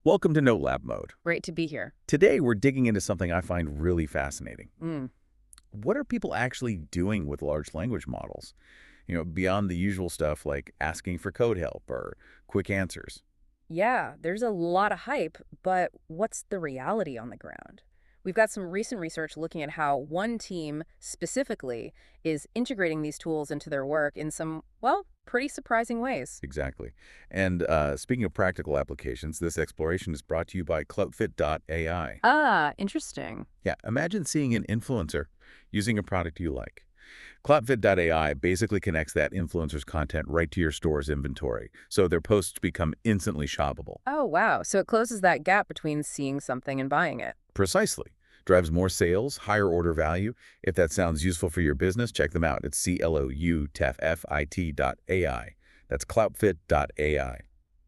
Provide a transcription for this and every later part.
Welcome to Note Lab Mode. Great to be here. Today, we're digging into something I find really fascinating. Mm. What are people actually doing with large language models? Beyond the usual stuff like asking for code help or quick answers. Yeah, there's a lot of hype, but what's the reality on the ground? We've got some recent research looking at how one team specifically is integrating these tools into their work in some, well, pretty surprising ways. Exactly. And speaking of practical applications, this exploration is brought to you by Cloutfit.ai. Ah, interesting. Yeah, imagine seeing an influencer using a product you like. Cloutfit.ai basically connects that influencer's content right to your store's inventory, so their posts become instantly shoppable. Oh, wow. So it closes that gap between seeing something and buying it. Precisely. Drives more sales, higher order value. If that sounds useful for your business, check them out. It's cloutfit.ai. That's cloutfit.ai.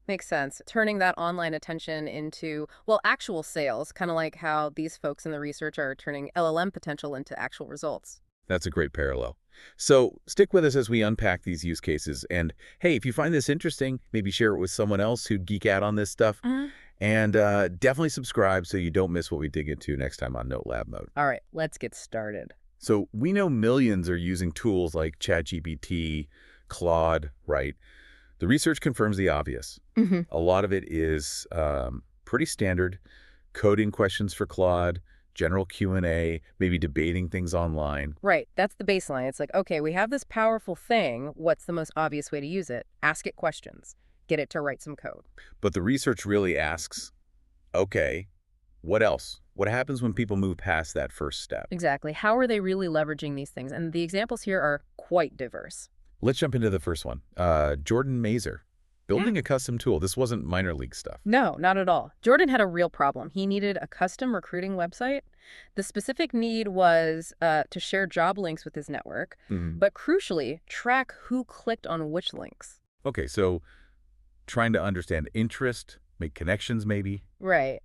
Makes sense. Turning that online attention into, well, actual sales, kind of like how these folks in the research are turning LLM potential into actual results. That's a great parallel. So stick with us as we unpack these use cases. And hey, if you find this interesting, maybe share it with someone else who'd geek out on this stuff. And definitely subscribe so you don't miss what we dig into next time on Note Lab Mode. All right, let's get started. So we know millions are using tools like ChatGPT, Claude, right? The research confirms the obvious. A lot of it is pretty standard, coding questions for Claude, general Q&A, maybe debating things online. Right, that's the baseline. It's like, okay, we have this powerful thing. What's the most obvious way to use it? Ask it questions. Get it to write some code. But the research really asks, okay, what else? What happens when people move past that first step? Exactly. How are they really leveraging these things? And the examples here are quite diverse. Let's jump into the first one. Jordan Mazer, building a custom tool. This wasn't minor league stuff. No, not at all. Jordan had a real problem. He needed a custom recruiting website. The specific need was to share job links with his network, but crucially, track who clicked on which links. Okay, so trying to understand interest, make connections maybe. Right.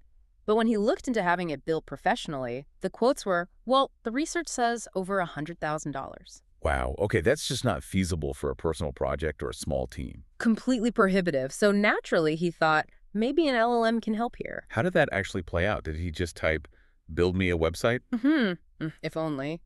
But when he looked into having it built professionally, the quotes were, well, the research says over $100,000. Wow, okay, that's just not feasible for a personal project or a small team. Completely prohibitive. So naturally, he thought, maybe an LLM can help here. How did that actually play out? Did he just type, build me a website? If only.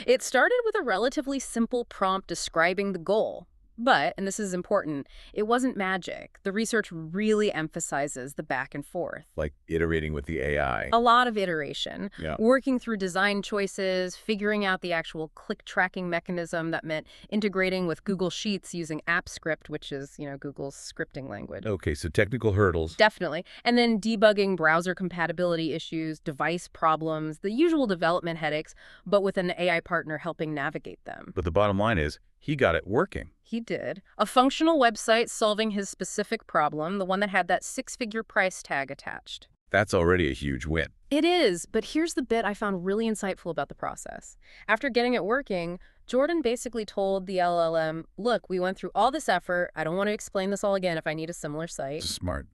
It started with a relatively simple prompt describing the goal. But, and this is important, it wasn't magic. The research really emphasizes the back and forth. Like iterating with the AI. A lot of iteration. Yeah. Working through design choices, figuring out the actual click tracking mechanism that meant integrating with Google Sheets using AppScript, which is, Google's scripting language. Okay, so technical hurdles. Definitely. And then debugging browser compatibility issues, device problems, the usual development headaches, but with an AI partner helping navigate them. But the bottom line is, he got it working. He did. A functional website solving his specific problem, the one that had that six-figure price tag attached. That's already a huge win. It is, but here's the bit I found really insightful about the process. After getting it working, Jordan basically told the LLM, look, we went through all this effort. I don't want to explain this all again if I need a similar site. Smart.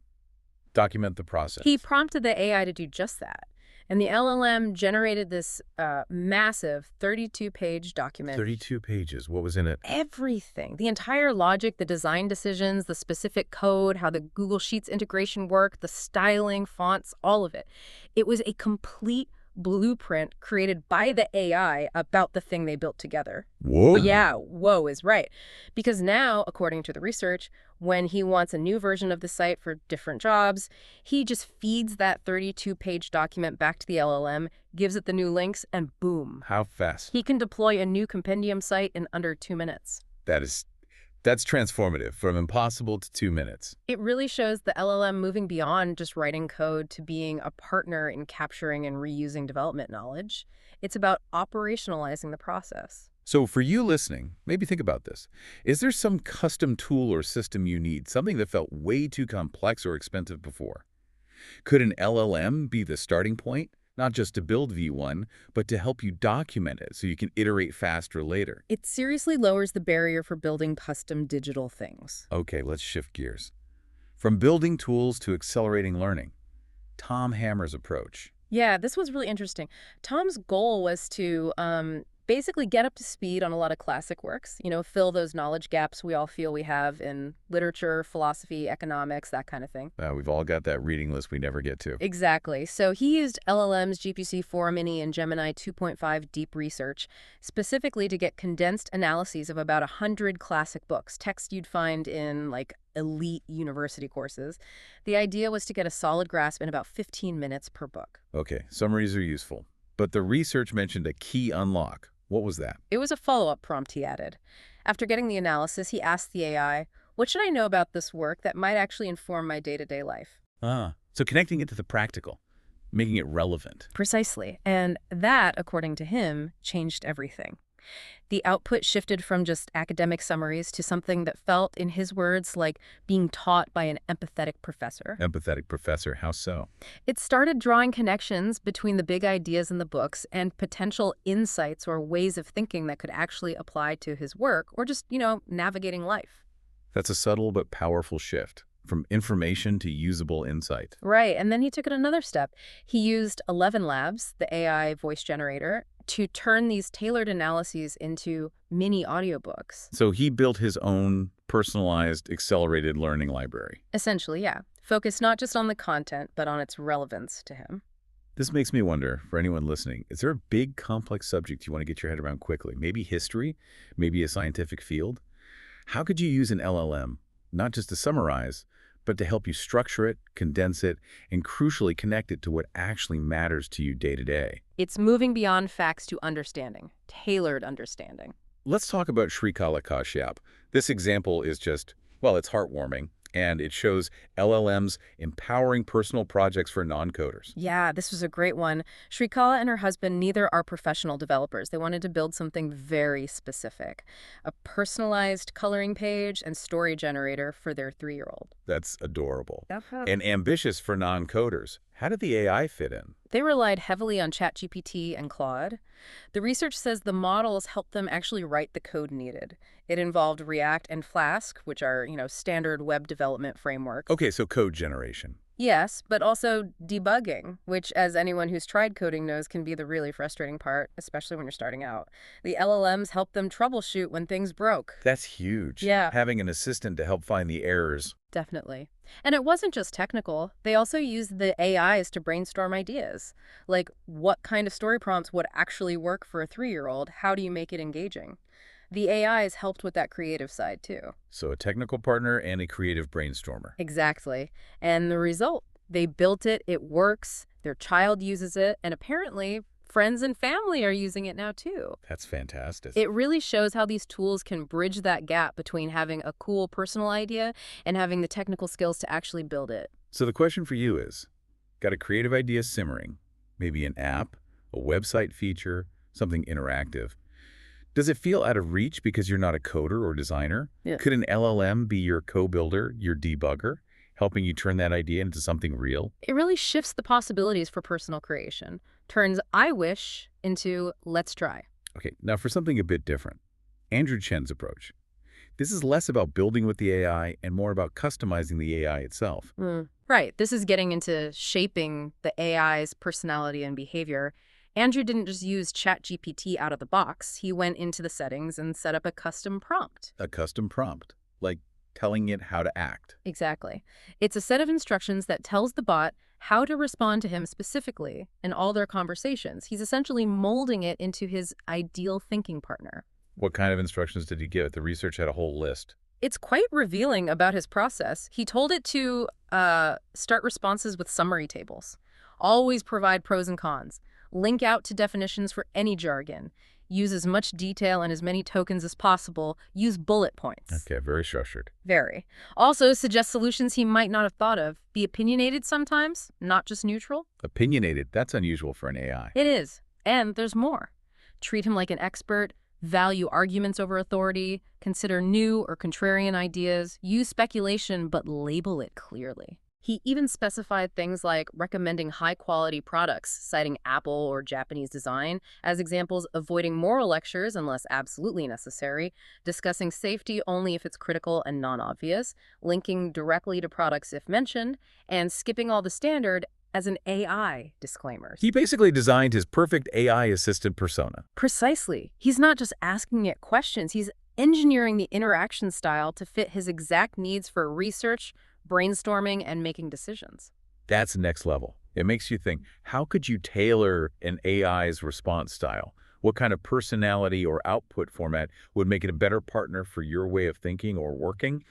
Document the process. He prompted the AI to do just that. And the LLM generated this massive 32-page document. 32 pages. What was in it? Everything. The entire logic, the design decisions, the specific code, how the Google Sheets integration worked, the styling, fonts, all of it. It was a complete blueprint created by the AI about the thing they built together. Whoa. Yeah, whoa is right. Because now, according to the research, when he wants a new version of the site for different jobs, he just feeds that 32-page document back to the LLM, gives it the new links, and boom. How fast? He can deploy a new compendium site in under 2 minutes. That's transformative, from impossible to 2 minutes. It really shows the LLM moving beyond just writing code to being a partner in capturing and reusing development knowledge. It's about operationalizing the process. So for you listening, maybe think about this. Is there some custom tool or system you need, something that felt way too complex or expensive before? Could an LLM be the starting point? Not just to build V1, but to help you document it so you can iterate faster later. It seriously lowers the barrier for building custom digital things. Okay, let's shift gears. From building tools to accelerating learning. Tom Hammer's approach. Yeah, this was really interesting. Tom's goal was to Basically get up to speed on a lot of classic works, fill those knowledge gaps we all feel we have in literature, philosophy, economics, that kind of thing. We've all got that reading list we never get to. Exactly. So he used LLMs, GPT-4 Mini, and Gemini 2.5 Deep Research specifically to get condensed analyses of about 100 classic books, text you'd find in, like, elite university courses. The idea was to get a solid grasp in about 15 minutes per book. Okay, summaries are useful. But the research mentioned a key unlock. What was that? It was a follow-up prompt he added. After getting the analysis, he asked the AI, what should I know about this work that might actually inform my day-to-day life? So connecting it to the practical, making it relevant. Precisely. And that, according to him, changed everything. The output shifted from just academic summaries to something that felt, in his words, like being taught by an empathetic professor. Empathetic professor, how so? It started drawing connections between the big ideas in the books and potential insights or ways of thinking that could actually apply to his work or just, navigating life. That's a subtle but powerful shift, from information to usable insight. Right, and then he took it another step. He used 11 Labs, the AI voice generator, to turn these tailored analyses into mini audiobooks. So he built his own personalized, accelerated learning library. Essentially, yeah. Focused not just on the content, but on its relevance to him. This makes me wonder, for anyone listening, is there a big, complex subject you want to get your head around quickly? Maybe history? Maybe a scientific field? How could you use an LLM, not just to summarize, but to help you structure it, condense it, and crucially connect it to what actually matters to you day to day? It's moving beyond facts to understanding, tailored understanding. Let's talk about Srikala Kashyap. This example is just, well, it's heartwarming, and it shows LLMs empowering personal projects for non-coders. Yeah, this was a great one. Srikala and her husband neither are professional developers. They wanted to build something very specific. A personalized coloring page and story generator for their 3-year-old. That's adorable. Definitely. And ambitious for non-coders. How did the AI fit in? They relied heavily on ChatGPT and Claude. The research says the models helped them actually write the code needed. It involved React and Flask, which are, standard web development frameworks. Okay, so code generation. Yes, but also debugging, which, as anyone who's tried coding knows, can be the really frustrating part, especially when you're starting out. The LLMs help them troubleshoot when things broke. That's huge. Yeah. Having an assistant to help find the errors. Definitely. And it wasn't just technical. They also used the AIs to brainstorm ideas. Like, what kind of story prompts would actually work for a 3-year-old? How do you make it engaging? The AIs helped with that creative side, too. So a technical partner and a creative brainstormer. Exactly. And the result, they built it, it works, their child uses it, and apparently friends and family are using it now, too. That's fantastic. It really shows how these tools can bridge that gap between having a cool personal idea and having the technical skills to actually build it. So the question for you is, got a creative idea simmering, maybe an app, a website feature, something interactive. Does it feel out of reach because you're not a coder or designer? Yeah. Could an LLM be your co-builder, your debugger, helping you turn that idea into something real? It really shifts the possibilities for personal creation. Turns I wish into let's try. Okay, now for something a bit different. Andrew Chen's approach. This is less about building with the AI and more about customizing the AI itself. Right. This is getting into shaping the AI's personality and behavior. Andrew didn't just use ChatGPT out of the box. He went into the settings and set up a custom prompt. A custom prompt, like telling it how to act. Exactly. It's a set of instructions that tells the bot how to respond to him specifically in all their conversations. He's essentially molding it into his ideal thinking partner. What kind of instructions did he give it? The research had a whole list. It's quite revealing about his process. He told it to start responses with summary tables. Always provide pros and cons. Link out to definitions for any jargon. Use as much detail and as many tokens as possible. Use bullet points. Okay, very structured. Very. Also, suggest solutions he might not have thought of. Be opinionated sometimes, not just neutral. Opinionated, that's unusual for an AI. It is. And there's more. Treat him like an expert. Value arguments over authority. Consider new or contrarian ideas. Use speculation, but label it clearly. He even specified things like recommending high-quality products, citing Apple or Japanese design as examples, avoiding moral lectures unless absolutely necessary, discussing safety only if it's critical and non-obvious, linking directly to products if mentioned, and skipping all the standard as an AI disclaimer. He basically designed his perfect AI assistant persona. Precisely. He's not just asking it questions, he's engineering the interaction style to fit his exact needs for research, brainstorming, and making decisions. That's next level. It makes you think, how could you tailor an AI's response style? What kind of personality or output format would make it a better partner for your way of thinking or working?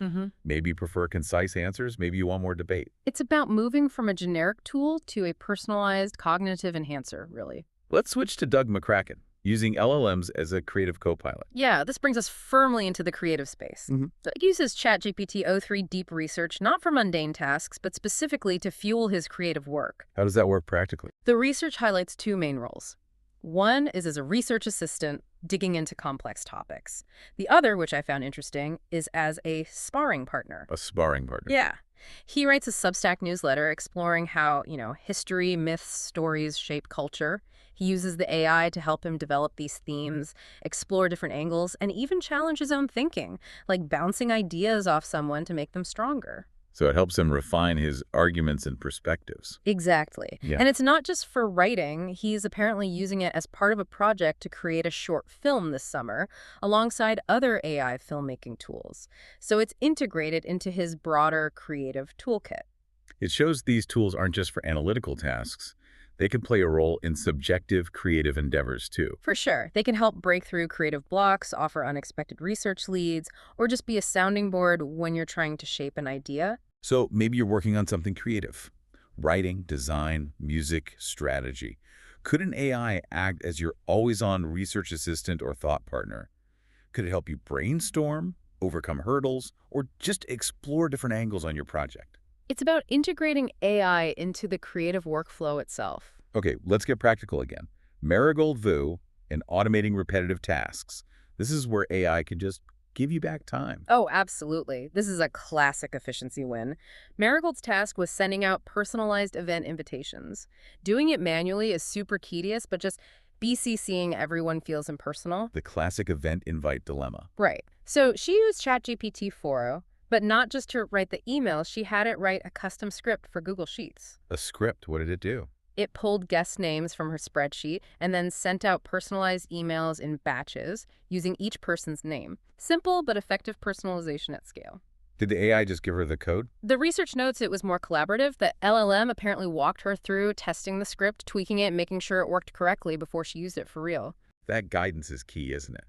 Maybe you prefer concise answers. Maybe you want more debate. It's about moving from a generic tool to a personalized cognitive enhancer, really. Let's switch to Doug McCracken, using LLMs as a creative copilot. Yeah, this brings us firmly into the creative space. Doug uses ChatGPT o3 deep research not for mundane tasks, but specifically to fuel his creative work. How does that work practically? The research highlights two main roles. One is as a research assistant digging into complex topics. The other, which I found interesting, is as a sparring partner. A sparring partner. Yeah. He writes a Substack newsletter exploring how, history, myths, stories shape culture. He uses the AI to help him develop these themes, explore different angles, and even challenge his own thinking, like bouncing ideas off someone to make them stronger. So it helps him refine his arguments and perspectives. Exactly. Yeah. And it's not just for writing. He's apparently using it as part of a project to create a short film this summer, alongside other AI filmmaking tools. So it's integrated into his broader creative toolkit. It shows these tools aren't just for analytical tasks. They can play a role in subjective creative endeavors, too. For sure. They can help break through creative blocks, offer unexpected research leads, or just be a sounding board when you're trying to shape an idea. So maybe you're working on something creative. Writing, design, music, strategy. Could an AI act as your always-on research assistant or thought partner? Could it help you brainstorm, overcome hurdles, or just explore different angles on your project? It's about integrating AI into the creative workflow itself. Okay, let's get practical again. Marigold Vu and automating repetitive tasks. This is where AI can just give you back time. Oh, absolutely. This is a classic efficiency win. Marigold's task was sending out personalized event invitations. Doing it manually is super tedious, but just BCCing everyone feels impersonal. The classic event invite dilemma. Right. So she used ChatGPT 4.0, but not just to write the email, she had it write a custom script for Google Sheets. A script, what did it do? It pulled guest names from her spreadsheet and then sent out personalized emails in batches using each person's name. Simple but effective personalization at scale. Did the AI just give her the code? The research notes it was more collaborative. The LLM apparently walked her through testing the script, tweaking it, making sure it worked correctly before she used it for real. That guidance is key, isn't it?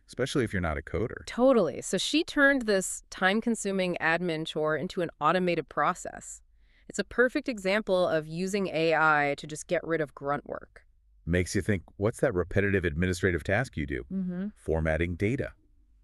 Especially if you're not a coder. Totally. So she turned this time-consuming admin chore into an automated process. It's a perfect example of using AI to just get rid of grunt work. Makes you think, what's that repetitive administrative task you do? Formatting data,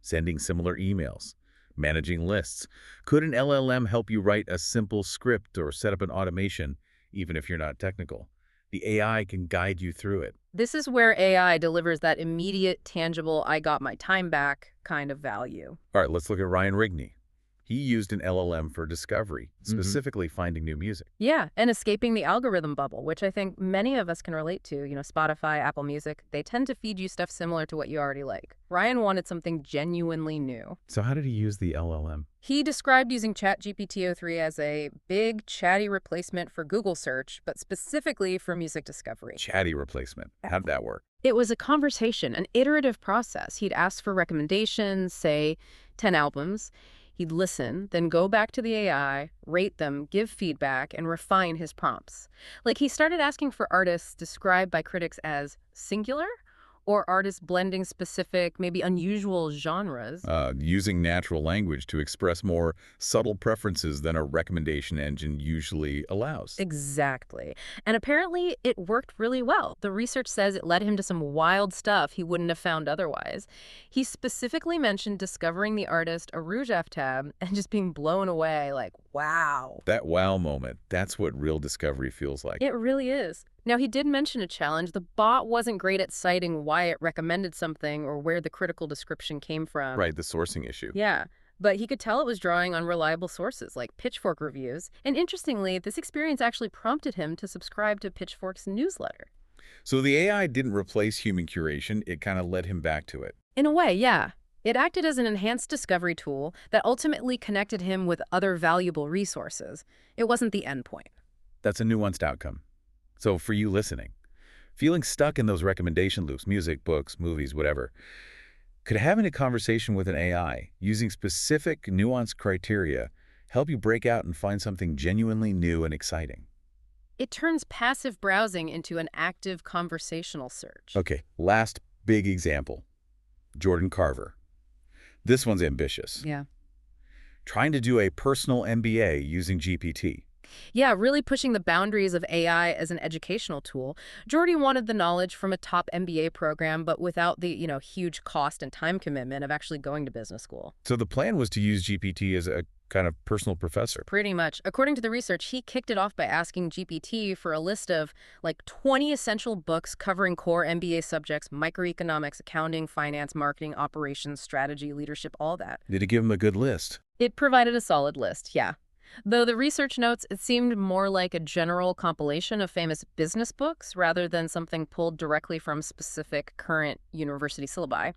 sending similar emails, managing lists. Could an LLM help you write a simple script or set up an automation, even if you're not technical? The AI can guide you through it. This is where AI delivers that immediate, tangible, I got my time back kind of value. All right, let's look at Ryan Rigney. He used an LLM for discovery, specifically finding new music. Yeah, and escaping the algorithm bubble, which I think many of us can relate to. Spotify, Apple Music, they tend to feed you stuff similar to what you already like. Ryan wanted something genuinely new. So how did he use the LLM? He described using ChatGPT o3 as a big, chatty replacement for Google search, but specifically for music discovery. Chatty replacement. How'd that work? It was a conversation, an iterative process. He'd ask for recommendations, say 10 albums. He'd listen, then go back to the AI, rate them, give feedback, and refine his prompts. Like, he started asking for artists described by critics as singular, or artists blending specific, maybe unusual genres. Using natural language to express more subtle preferences than a recommendation engine usually allows. Exactly. And apparently it worked really well. The research says it led him to some wild stuff he wouldn't have found otherwise. He specifically mentioned discovering the artist Arouge Aftab and just being blown away, like, wow. That wow moment, that's what real discovery feels like. It really is. Now, he did mention a challenge. The bot wasn't great at citing why it recommended something or where the critical description came from. Right, the sourcing issue. Yeah, but he could tell it was drawing on reliable sources like Pitchfork reviews. And interestingly, this experience actually prompted him to subscribe to Pitchfork's newsletter. So the AI didn't replace human curation, it kind of led him back to it. In a way, yeah. It acted as an enhanced discovery tool that ultimately connected him with other valuable resources. It wasn't the end point. That's a nuanced outcome. So for you listening, feeling stuck in those recommendation loops, music, books, movies, whatever, could having a conversation with an AI using specific nuanced criteria help you break out and find something genuinely new and exciting? It turns passive browsing into an active conversational search. Okay, last big example. Jordan Carver. This one's ambitious. Yeah. Trying to do a personal MBA using GPT. Yeah, really pushing the boundaries of AI as an educational tool. Jordy wanted the knowledge from a top MBA program, but without the, huge cost and time commitment of actually going to business school. So the plan was to use GPT as a kind of personal professor. Pretty much. According to the research, he kicked it off by asking GPT for a list of 20 essential books covering core MBA subjects: microeconomics, accounting, finance, marketing, operations, strategy, leadership, all that. Did it give him a good list? It provided a solid list, yeah. Though the research notes it seemed more like a general compilation of famous business books rather than something pulled directly from specific current university syllabi.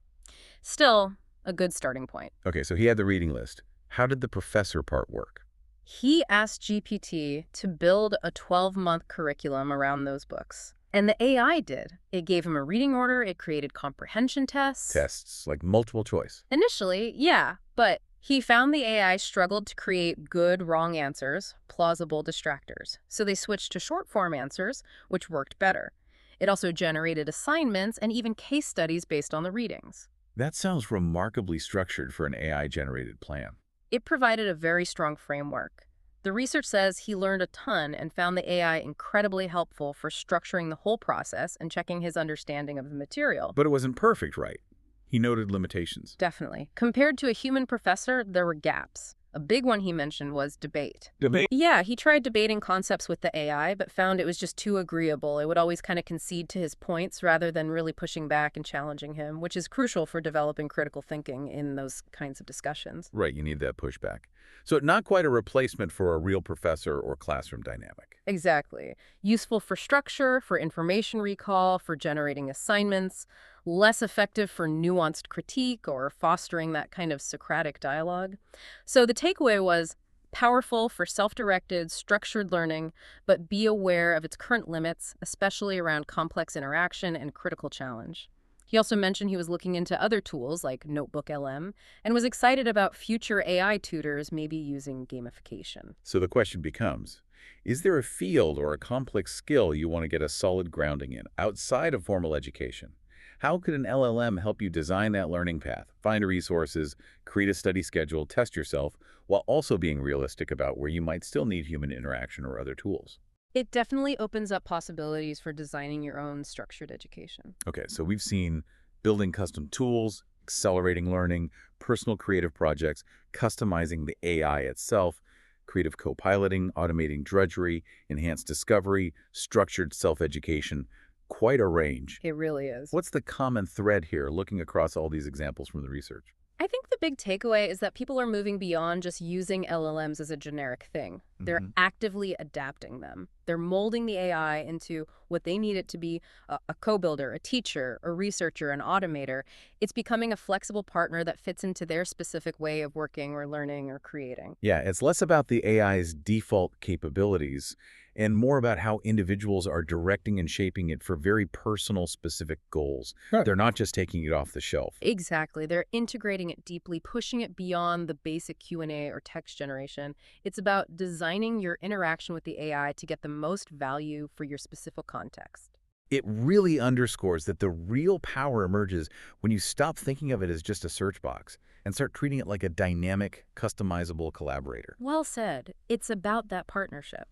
Still, a good starting point. Okay, so he had the reading list. How did the professor part work? He asked GPT to build a 12-month curriculum around those books. And the AI did. It gave him a reading order, it created comprehension tests. Tests, like multiple choice. Initially, yeah, but he found the AI struggled to create good wrong answers, plausible distractors. So they switched to short-form answers, which worked better. It also generated assignments and even case studies based on the readings. That sounds remarkably structured for an AI-generated plan. It provided a very strong framework. The research says he learned a ton and found the AI incredibly helpful for structuring the whole process and checking his understanding of the material. But it wasn't perfect, right? He noted limitations. Definitely. Compared to a human professor, there were gaps. A big one he mentioned was debate. Debate? Yeah, he tried debating concepts with the AI, but found it was just too agreeable. It would always kind of concede to his points rather than really pushing back and challenging him, which is crucial for developing critical thinking in those kinds of discussions. Right, you need that pushback. So not quite a replacement for a real professor or classroom dynamic. Exactly. Useful for structure, for information recall, for generating assignments, less effective for nuanced critique or fostering that kind of Socratic dialogue. So the takeaway was powerful for self-directed, structured learning, but be aware of its current limits, especially around complex interaction and critical challenge. He also mentioned he was looking into other tools like Notebook LM and was excited about future AI tutors maybe using gamification. So the question becomes, is there a field or a complex skill you want to get a solid grounding in outside of formal education? How could an LLM help you design that learning path, find resources, create a study schedule, test yourself, while also being realistic about where you might still need human interaction or other tools? It definitely opens up possibilities for designing your own structured education. Okay, so we've seen building custom tools, accelerating learning, personal creative projects, customizing the AI itself, creative co-piloting, automating drudgery, enhanced discovery, structured self-education. Quite a range. It really is. What's the common thread here, looking across all these examples from the research? I think the big takeaway is that people are moving beyond just using LLMs as a generic thing. They're actively adapting them. They're molding the AI into what they need it to be: a co-builder, a teacher, a researcher, an automator. It's becoming a flexible partner that fits into their specific way of working or learning or creating. Yeah, it's less about the AI's default capabilities and more about how individuals are directing and shaping it for very personal, specific goals. Right. They're not just taking it off the shelf. Exactly. They're integrating it deeply, pushing it beyond the basic Q&A or text generation. It's about designing your interaction with the AI to get the most value for your specific context. It really underscores that the real power emerges when you stop thinking of it as just a search box and start treating it like a dynamic, customizable collaborator. Well said. It's about that partnership.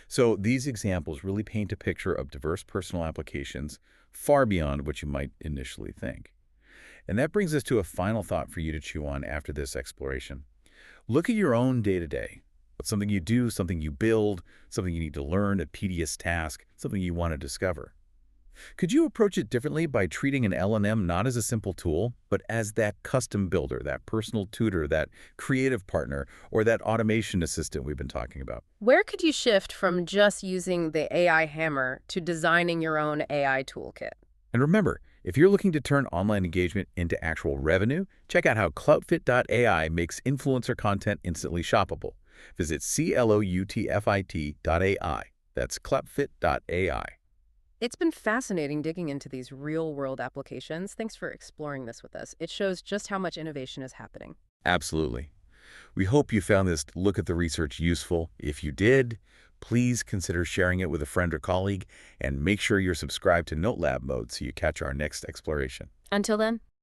So these examples really paint a picture of diverse personal applications far beyond what you might initially think. And that brings us to a final thought for you to chew on after this exploration. Look at your own day-to-day. What's something you do, something you build, something you need to learn, a tedious task, something you want to discover. Could you approach it differently by treating an LLM not as a simple tool, but as that custom builder, that personal tutor, that creative partner, or that automation assistant we've been talking about? Where could you shift from just using the AI hammer to designing your own AI toolkit? And remember, if you're looking to turn online engagement into actual revenue, check out how Cloutfit.ai makes influencer content instantly shoppable. Visit cloutfit.ai. That's clepfit.ai. It's been fascinating digging into these real-world applications. Thanks for exploring this with us. It shows just how much innovation is happening. Absolutely. We hope you found this look at the research useful. If you did, please consider sharing it with a friend or colleague, and make sure you're subscribed to NoteLab mode so you catch our next exploration. Until then.